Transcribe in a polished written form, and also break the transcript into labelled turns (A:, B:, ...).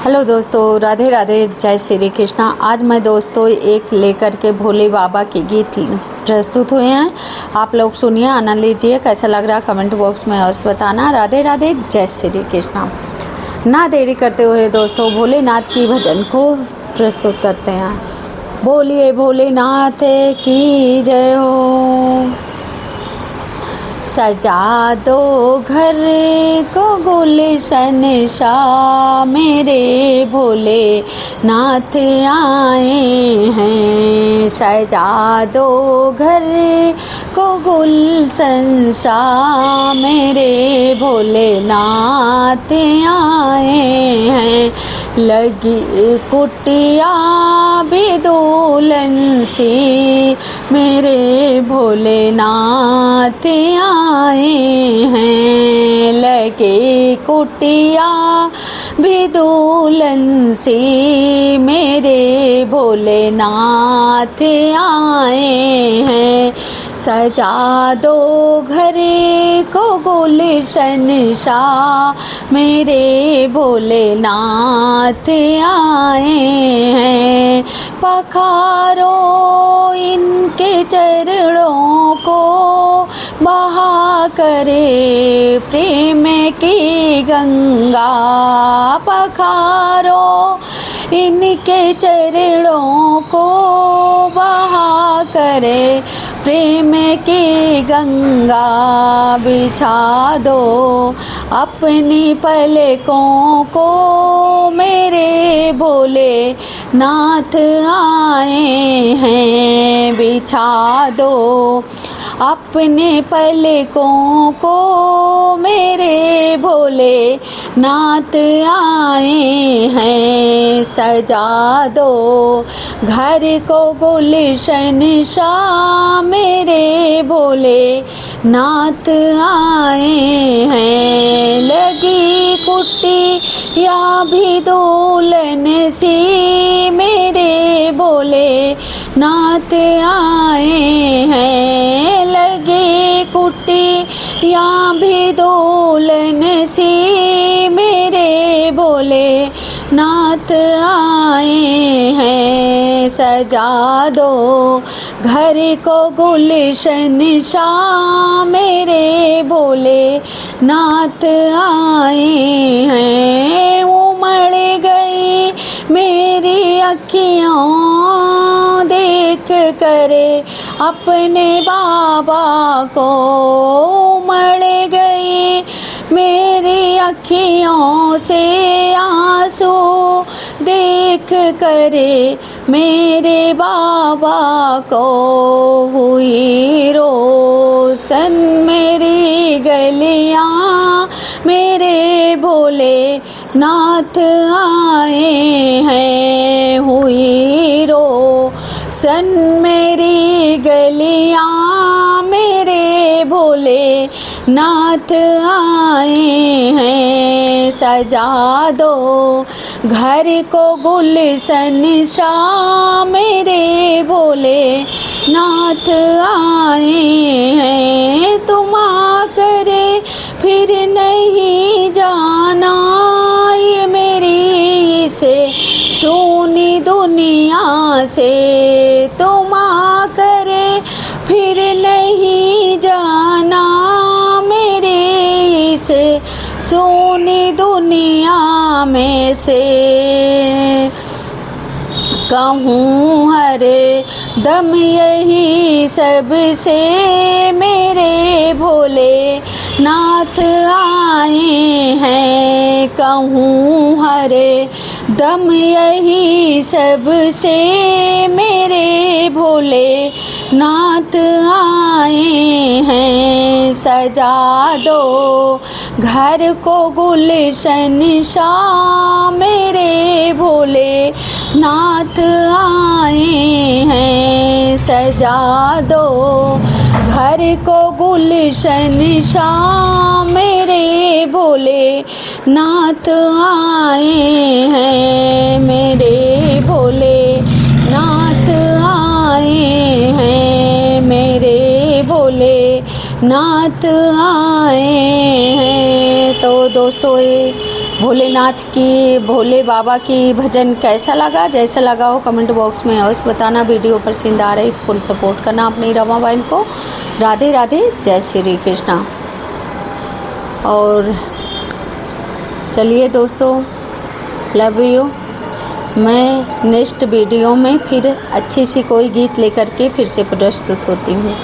A: Hello दोस्तों, राधे राधे, जय श्री कृष्णा। आज मैं दोस्तों एक लेकर के भोले बाबा के गीत प्रस्तुत हुए हैं। आप लोग सुनिए, आनंद लीजिए। कैसा लग रहा कमेंट बॉक्स में अवश्य बताना। राधे राधे, जय श्री कृष्णा। ना देरी करते हुए दोस्तों भोलेनाथ की भजन को प्रस्तुत करते हैं। बोलिए भोलेनाथ की जय हो। सजा दो घर को गुलशन सा, मेरे भोले नाथ आए हैं। सजा दो घर को गुलशन सा, मेरे भोले नाथ आए हैं। लगी कुटिया भी दुल्हन सी, मेरे भोलेनाथ आए हैं। लगे कुटिया भी दुल्हन सी, मेरे भोलेनाथ आए हैं। सजा दो घर को गुलशन सा, मेरे भोलेनाथ आए हैं। पखारो इनके चरणों को, बहा करे प्रेम की गंगा। पखारो इनके चरणों को, बहा करे प्रेम की गंगा। बिछा दो अपनी पलकों को, मेरे भोले नाथ आए हैं। बिछा दो अपने पलकों को, मेरे भोले नाथ आए हैं। सजा दो घर को गुलशन सा, मेरे भोले नाथ आए हैं। लगी कुटी या भी दुल्हन सी, मेरे भोले नाथ आए हैं। लगे कुटी या भी दुल्हन सी, मेरे भोले नाथ आए हैं। सजा दो घर को गुलशन सा, मेरे भोले नाथ आए हैं। उमड़ गई मेरी अखियों देख करे अपने बाबा को। उमड़ गई मेरी अखियों से आंसू देख करे मेरे बाबा को। हुई रोशन मेरी गलियां, मेरे भोले नाथ आए हैं। हुई रोशन मेरी गलियां, मेरे भोले नाथ आए हैं। सजा दो घर को गुलशन सा, मेरे भोले नाथ आए हैं। तुम आकर फिर नहीं जाना, ये मेरी से सोनी दुनिया से। तुम आकर फिर नहीं जाना, मेरे से सोनी दुनिया में से। कहूँ हरे दम यही सबसे, मेरे भोले नाथ आए हैं। कहूँ हरे दम यही सबसे, मेरे भोले नाथ आए हैं। सजा दो घर को गुलशन सा, मेरे भोले नाथ आए हैं। सजा दो घर को गुलशन सा, मेरे भोले नाथ आए हैं। मेरे भोले नाथ आए हैं। मेरे भोले नाथ आए हैं। तो दोस्तों ये भोलेनाथ की, भोले बाबा की भजन कैसा लगा, जैसा लगा हो कमेंट बॉक्स में अवश्य बताना। वीडियो पसंद आ रही तो फुल सपोर्ट करना अपनी रमा बहन को। राधे राधे, जय श्री कृष्णा। और चलिए दोस्तों, लव यू। मैं नेक्स्ट वीडियो में फिर अच्छी सी कोई गीत लेकर के फिर से प्रस्तुत होती हूँ।